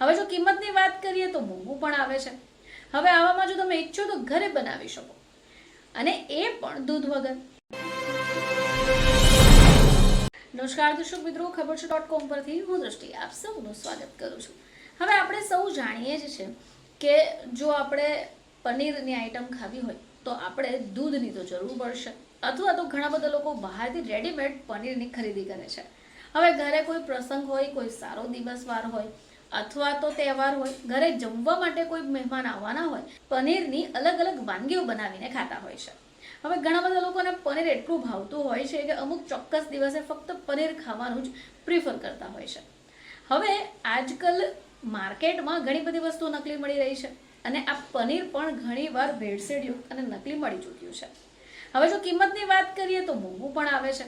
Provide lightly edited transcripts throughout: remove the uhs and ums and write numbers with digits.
હવે જો કિંમતની વાત કરીએ તો મોંઘું પણ આવે છે। હવે આવામાં જો તમે ઈચ્છો તો ઘરે બનાવી શકો, અને એ પણ દૂધ વગર। નમસ્કાર દર્શક મિત્રો, ખબર છે .com પરથી હું દ્રષ્ટિ આપ સૌનું સ્વાગત કરું છું। હવે આપણે સૌ જાણીએ જ છે કે જો આપણે પનીરની આઈટમ ખાવી હોય તો આપણે દૂધની તો જરૂર પડશે, અથવા તો ઘણા બધા લોકો બહારથી રેડીમેડ પનીરની ખરીદી કરે છે। હવે ઘરે કોઈ પ્રસંગ હોય, કોઈ સારો દિવસવાર હોય અથવા તો તહેવાર હોય, ઘરે જમવા માટે કોઈ મહેમાન આવવાના હોય, પનીરની અલગ અલગ વાનગીઓ બનાવીને ખાતા હોય છે। હવે ઘણા બધા લોકોને પનીર એટલું ભાવતું હોય છે કે અમુક ચોક્કસ દિવસે ફક્ત પનીર ખાવાનું જ પ્રિફર કરતા હોય છે। હવે આજકાલ માર્કેટમાં ઘણી બધી વસ્તુઓ નકલી મળી રહી છે, અને આ પનીર પણ ઘણીવાર ભેળસેળયુક્ત અને નકલી મળી ચૂક્યું છે। હવે જો કિંમતની વાત કરીએ તો મોંઘું પણ આવે છે।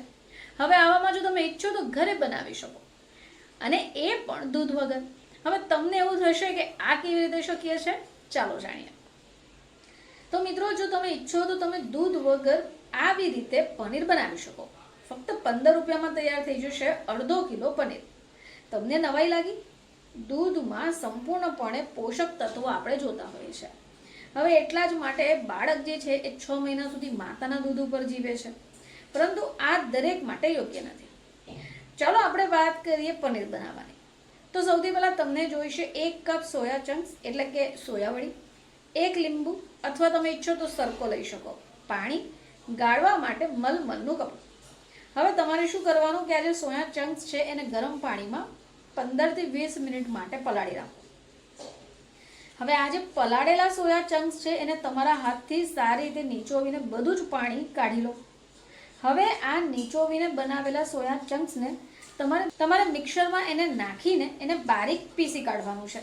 હવે આવામાં જો તમે ઈચ્છો તો ઘરે બનાવી શકો, અને એ પણ દૂધ વગર। હવે તમને એવું થશે કે આ કેવી રીતે શક્ય છે, ચાલો જાણીએ। તો મિત્રો, જો તમે ઈચ્છો તો તમે દૂધ વગર આવી રીતે પનીર બનાવી શકો। ફક્ત 15 રૂપિયામાં તૈયાર થઈ જશે અડધો કિલો પનીર। તમને નવાઈ લાગી? દૂધમાં સંપૂર્ણપણે પોષક તત્વો આપણે જોતા હોઈએ છીએ। હવે એટલા જ માટે બાળક જે છે એ 6 મહિના સુધી માતાના દૂધ ઉપર જીવે છે, પરંતુ આ દરેક માટે યોગ્ય નથી। ચાલો આપણે વાત કરીએ પનીર બનાવવાની। તો સૌથી પહેલા તમને જોઈશે 1 કપ સોયા ચંક્સ એટલે કે સોયાવડી, 1 લીંબુ અથવા તમે ઈચ્છો તો સરકો લઈ શકો, પાણી, ગાળવા માટે મલમલનું કપડું। હવે તમારે શું કરવાનું કે આ જે સોયા ચંક્સ છે એને ગરમ પાણીમાં 15 થી 20 મિનિટ માટે પલાળી રાખો। હવે આ જે પલાળેલા સોયા ચંક્સ છે એને તમારા હાથથી સારી રીતે નીચોવીને બધું જ પાણી કાઢી લો। હવે આ નીચોવીને બનાવેલા સોયા ચંક્સને તમારે મિક્સરમાં એને નાખીને એને બારીક પીસી કાઢવાનું છે,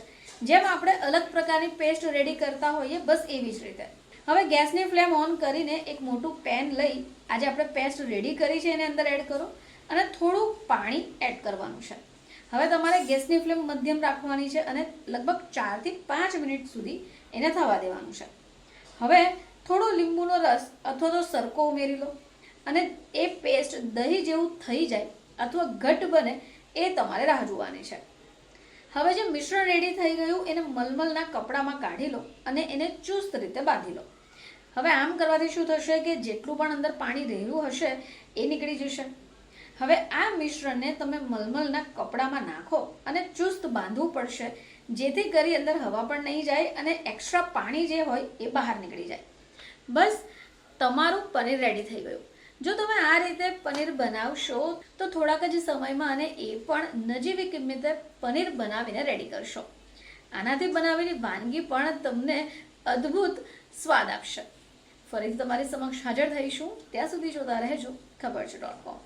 જેમ આપણે અલગ પ્રકારની પેસ્ટ રેડી કરતા હોઈએ બસ એવી જ રીતે। હવે ગેસની ફ્લેમ ઓન કરીને એક મોટું પેન લઈ આજે આપણે પેસ્ટ રેડી કરી છે એને અંદર એડ કરો, અને થોડું પાણી એડ કરવાનું છે। હવે તમારે ગેસની ફ્લેમ મધ્યમ રાખવાની છે અને લગભગ 4 થી 5 મિનિટ સુધી એને થવા દેવાનું છે। હવે થોડો લીંબુનો રસ અથવા તો સરકો ઉમેરી લો, અને એ પેસ્ટ દહીં જેવું થઈ જાય અથવા ઘટ્ટ બને એ તમારે રાહ જોવાની છે। હવે જે મિશ્રણ રેડી થઈ ગયું એને મલમલના કપડામાં કાઢી લો અને એને ચુસ્ત રીતે બાંધી લો। હવે આમ કરવાથી શું થશે કે જેટલું પણ અંદર પાણી રહેલું હશે એ નીકળી જશે। હવે આ મિશ્રણને તમે મલમલના કપડામાં નાખો અને ચુસ્ત બાંધવું પડશે, જેથી કરી અંદર હવા પણ નહીં જાય અને એક્સ્ટ્રા પાણી જે હોય એ બહાર નીકળી જાય। બસ, તમારું પનીર રેડી થઈ ગયું। જો તમે આ રીતે પનીર બનાવશો તો થોડાક જ સમયમાં અને એ પણ નજીવી કિંમતે પનીર બનાવીને રેડી કરશો। આનાથી બનાવેલી વાનગી પણ તમને અદ્ભુત સ્વાદ આપશે। ફરીથી તમારી સમક્ષ હાજર થઈશું, ત્યાં સુધી જોતા રહેજો ખબર છે .com।